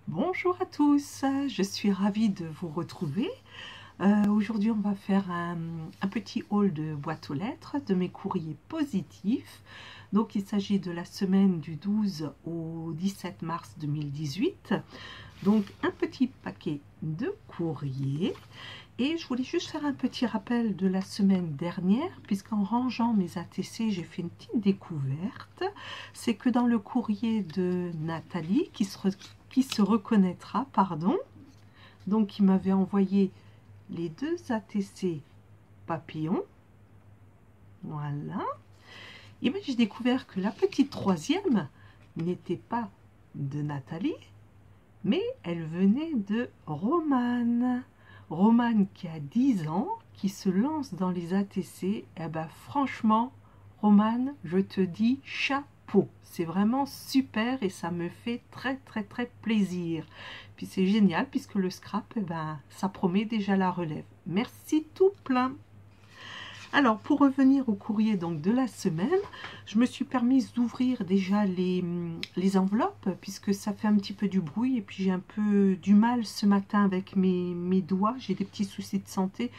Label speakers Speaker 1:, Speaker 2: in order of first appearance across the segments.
Speaker 1: Bonjour à tous, je suis ravie de vous retrouver. Aujourd'hui, on va faire un petit haul de boîte aux lettres de mes courriers positifs. Donc, il s'agit de la semaine du 12 au 17 mars 2018. Donc, un petit paquet de courriers. Et je voulais juste faire un petit rappel de la semaine dernière, puisqu'en rangeant mes ATC, j'ai fait une petite découverte. C'est que dans le courrier de Nathalie, qui se reconnaîtra, pardon, donc qui m'avait envoyé les deux ATC papillons, voilà. Et bien j'ai découvert que la petite troisième n'était pas de Nathalie, mais elle venait de Romane. Romane qui a 10 ans, qui se lance dans les ATC, et ben franchement, Romane, je te dis chapeau. C'est vraiment super et ça me fait très plaisir. Puis c'est génial puisque le scrap, eh ben, ça promet déjà la relève. Merci tout plein. Alors, pour revenir au courrier donc de la semaine, je me suis permise d'ouvrir déjà les enveloppes, puisque ça fait un petit peu du bruit, et puis j'ai un peu du mal ce matin avec mes doigts, j'ai des petits soucis de santé,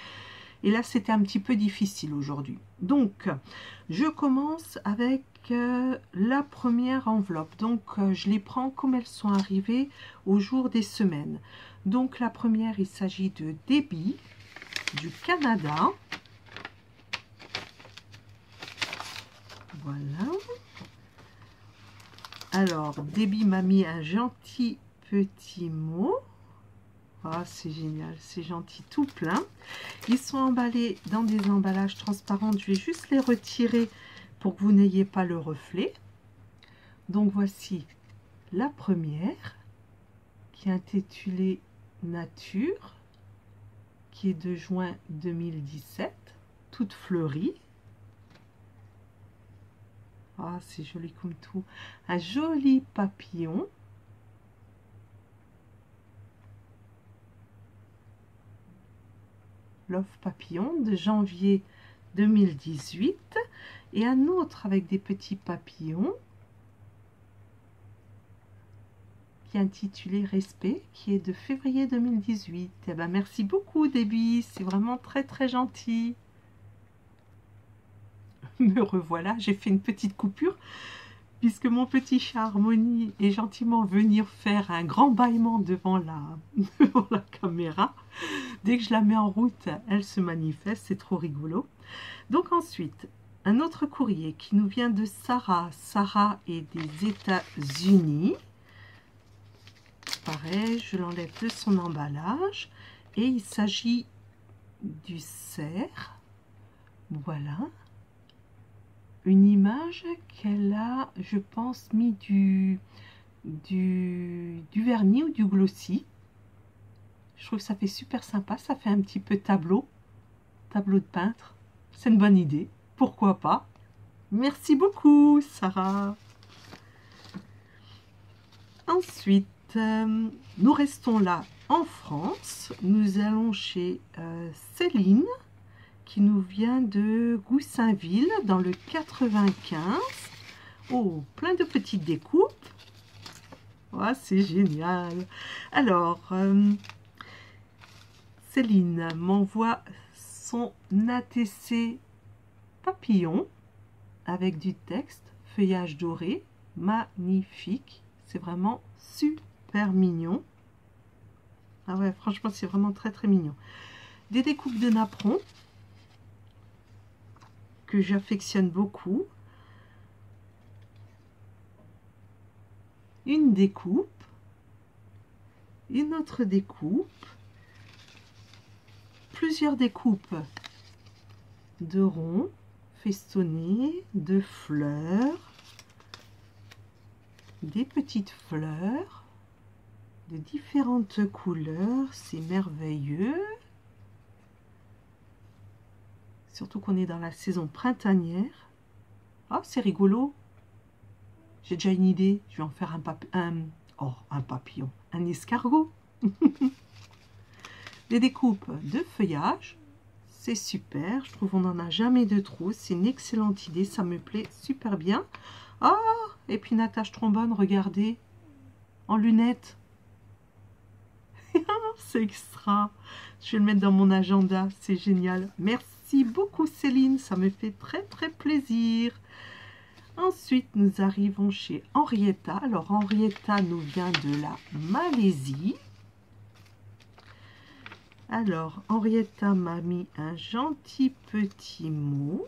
Speaker 1: et là c'était un petit peu difficile aujourd'hui. Donc, je commence avec la première enveloppe, donc je les prends comme elles sont arrivées au jour des semaines. Donc la première, il s'agit de Debbie, du Canada. Voilà. Alors, Debbie m'a mis un gentil petit mot. Ah, c'est génial, c'est gentil, tout plein. Ils sont emballés dans des emballages transparents. Je vais juste les retirer pour que vous n'ayez pas le reflet. Donc, voici la première qui est intitulée Nature, qui est de juin 2017, toute fleurie. Ah, c'est joli comme tout. Un joli papillon. Love Papillon de janvier 2018. Et un autre avec des petits papillons qui est intitulé Respect, qui est de février 2018. Eh ben, merci beaucoup, Debbie. C'est vraiment très gentil. Me revoilà, j'ai fait une petite coupure puisque mon petit chat Harmonie est gentiment venir faire un grand bâillement devant la caméra. Dès que je la mets en route, elle se manifeste, c'est trop rigolo. Donc ensuite, un autre courrier qui nous vient de Sarah. Sarah est des États-Unis. Pareil, je l'enlève de son emballage. Et il s'agit du cerf. Voilà. Une image qu'elle a, je pense, mis du vernis ou du glossy. Je trouve que ça fait super sympa. Ça fait un petit peu tableau de peintre. C'est une bonne idée. Pourquoi pas? Merci beaucoup, Sarah. Ensuite, nous restons là en France. Nous allons chez Céline, qui nous vient de Goussainville, dans le 95. Oh, plein de petites découpes. Oh, c'est génial. Alors, Céline m'envoie son ATC papillon avec du texte, feuillage doré, magnifique. C'est vraiment super mignon. Ah ouais, franchement, c'est vraiment très mignon. Des découpes de napperon que j'affectionne beaucoup. Une découpe. Une autre découpe. Plusieurs découpes de ronds festonnés, de fleurs, des petites fleurs de différentes couleurs. C'est merveilleux. Surtout qu'on est dans la saison printanière. Ah, c'est rigolo. J'ai déjà une idée. Je vais en faire un papillon. Un escargot. Des découpes de feuillage. C'est super. Je trouve qu'on n'en a jamais de trop. C'est une excellente idée. Ça me plaît super bien. Ah, et puis une attache trombone, regardez. En lunettes. c'est extra. Je vais le mettre dans mon agenda, c'est génial. Merci beaucoup Céline, ça me fait très très plaisir. Ensuite, nous arrivons chez Henrietta. Alors, Henrietta nous vient de la Malaisie. Alors, Henrietta m'a mis un gentil petit mot.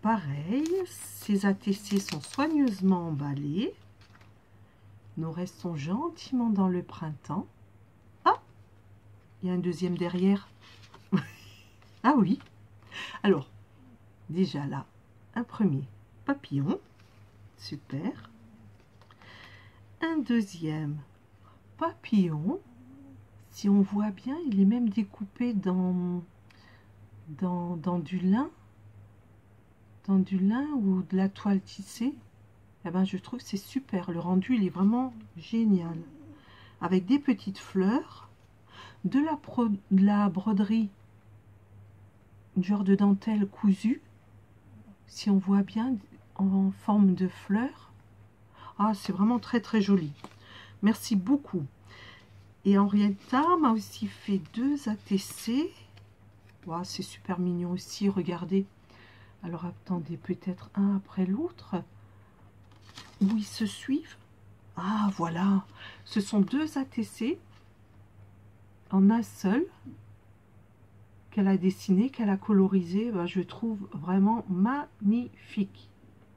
Speaker 1: Pareil, ces ATC sont soigneusement emballés. Nous restons gentiment dans le printemps. Ah, il y a un deuxième derrière. Ah oui. Alors, déjà là, un premier papillon. Super. Un deuxième papillon. Si on voit bien, il est même découpé dans du lin. Dans du lin ou de la toile tissée. Eh ben, je trouve que c'est super. Le rendu, il est vraiment génial. Avec des petites fleurs, de la broderie, genre de dentelle cousue. Si on voit bien, en forme de fleurs. Ah, c'est vraiment très très joli. Merci beaucoup. Et Henrietta m'a aussi fait 2 ATC. Wow, c'est super mignon aussi, regardez. Alors attendez, peut-être un après l'autre. Où ils se suivent. Ah, voilà. Ce sont 2 ATC en un seul qu'elle a dessiné, qu'elle a colorisé. Ben, je trouve vraiment magnifique.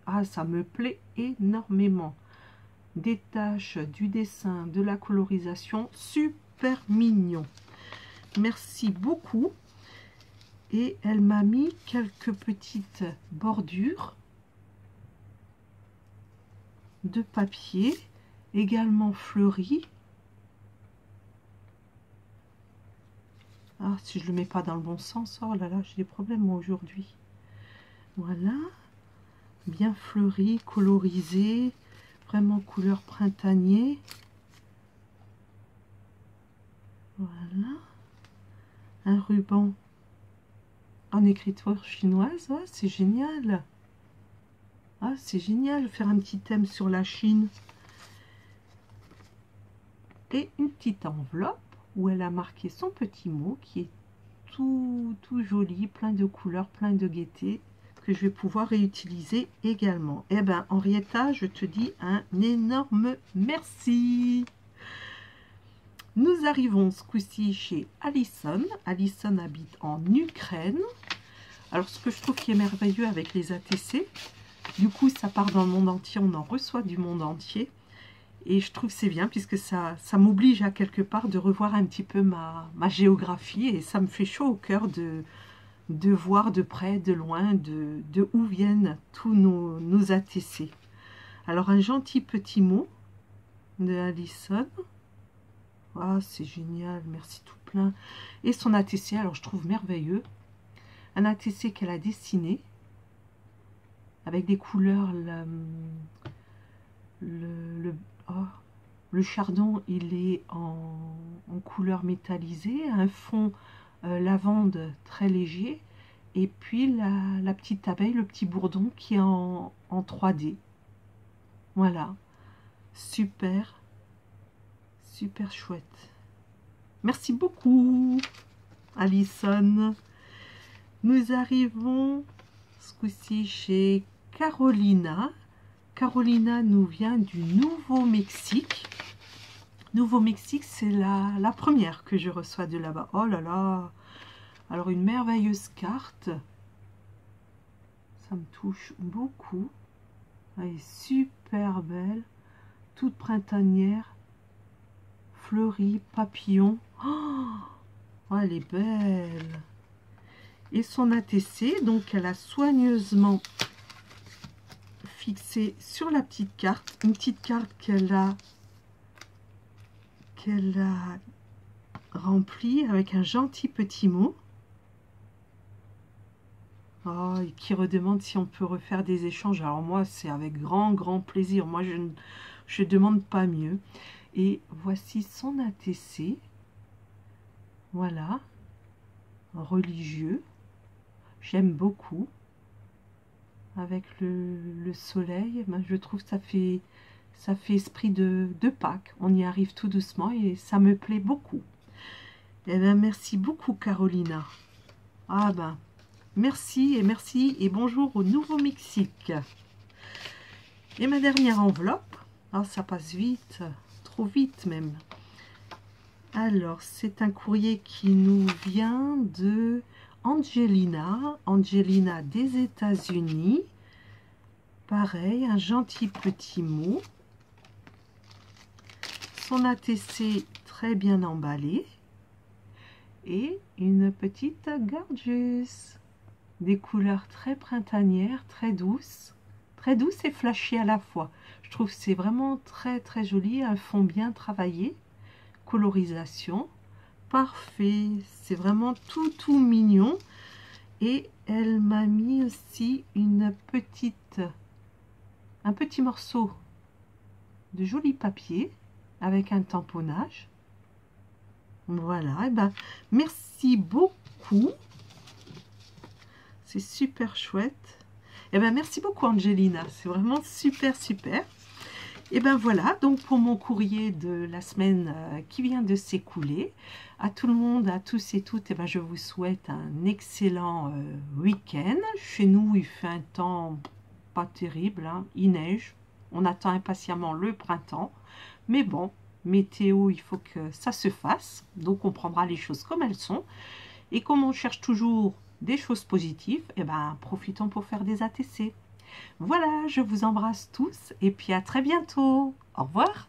Speaker 1: Ah, ça me plaît énormément. Des taches, du dessin, de la colorisation, super mignon. Merci beaucoup. Et elle m'a mis quelques petites bordures de papier, également fleuries. Ah, si je le mets pas dans le bon sens, oh là là, j'ai des problèmes moi aujourd'hui. Voilà, bien fleuri, colorisé, vraiment couleur printanier. Voilà, un ruban en écriture chinoise, ouais, c'est génial. Ah, c'est génial, faire un petit thème sur la Chine. Et une petite enveloppe où elle a marqué son petit mot qui est tout joli, plein de couleurs, plein de gaieté, que je vais pouvoir réutiliser également. Eh bien, Henrietta, je te dis un énorme merci. Nous arrivons ce coup-ci chez Alison. Alison habite en Ukraine. Alors, ce que je trouve qui est merveilleux avec les ATC, du coup, ça part dans le monde entier, on en reçoit du monde entier. Et je trouve que c'est bien, puisque ça m'oblige à quelque part de revoir un petit peu ma géographie. Et ça me fait chaud au cœur de voir de près, de loin, de où viennent tous nos ATC. Alors, un gentil petit mot de Alison. Ah, c'est génial, merci tout plein. Et son ATC, alors je trouve merveilleux. Un ATC qu'elle a dessiné avec des couleurs. Le chardon, il est en couleur métallisée, un fond lavande très léger. Et puis la petite abeille, le petit bourdon qui est en 3D. Voilà, super, super chouette. Merci beaucoup, Alison. Nous arrivons ce coup-ci chez Carolina. Carolina nous vient du Nouveau-Mexique. Nouveau-Mexique, c'est la première que je reçois de là-bas. Oh là là! Alors, une merveilleuse carte. Ça me touche beaucoup. Elle est super belle. Toute printanière. Fleurie, papillon. Oh, elle est belle. Et son ATC, donc elle a soigneusement fixé sur la petite carte. Une petite carte qu'elle a remplie avec un gentil petit mot. Oh, et qui redemande si on peut refaire des échanges. Alors moi, c'est avec grand plaisir. Moi, je ne demande pas mieux. Et voici son ATC. Voilà. Religieux. J'aime beaucoup. Avec le soleil, ben, je trouve que Ça fait esprit de Pâques. On y arrive tout doucement et ça me plaît beaucoup. Eh bien, merci beaucoup, Carolina. Ah ben, merci et bonjour au Nouveau-Mexique. Et ma dernière enveloppe, ah, ça passe vite, trop vite même. Alors, c'est un courrier qui nous vient de Angelina des États-Unis. Pareil, un gentil petit mot. Son ATC très bien emballé. Et une petite gorgeous. Des couleurs très printanières, très douces et flashy à la fois. Je trouve que c'est vraiment très joli, un fond bien travaillé. Colorisation parfait, c'est vraiment tout mignon. Et elle m'a mis aussi un petit morceau de joli papier avec un tamponnage. Voilà, et ben merci beaucoup, c'est super chouette. Et ben merci beaucoup, Angelina, c'est vraiment super. Et ben voilà, donc pour mon courrier de la semaine qui vient de s'écouler, à tout le monde, à tous et toutes, et ben je vous souhaite un excellent week-end. Chez nous, il fait un temps pas terrible, hein, il neige, on attend impatiemment le printemps, mais bon, météo, il faut que ça se fasse, donc on prendra les choses comme elles sont, et comme on cherche toujours des choses positives, et ben profitons pour faire des ATC. Voilà, je vous embrasse tous et puis à très bientôt. Au revoir.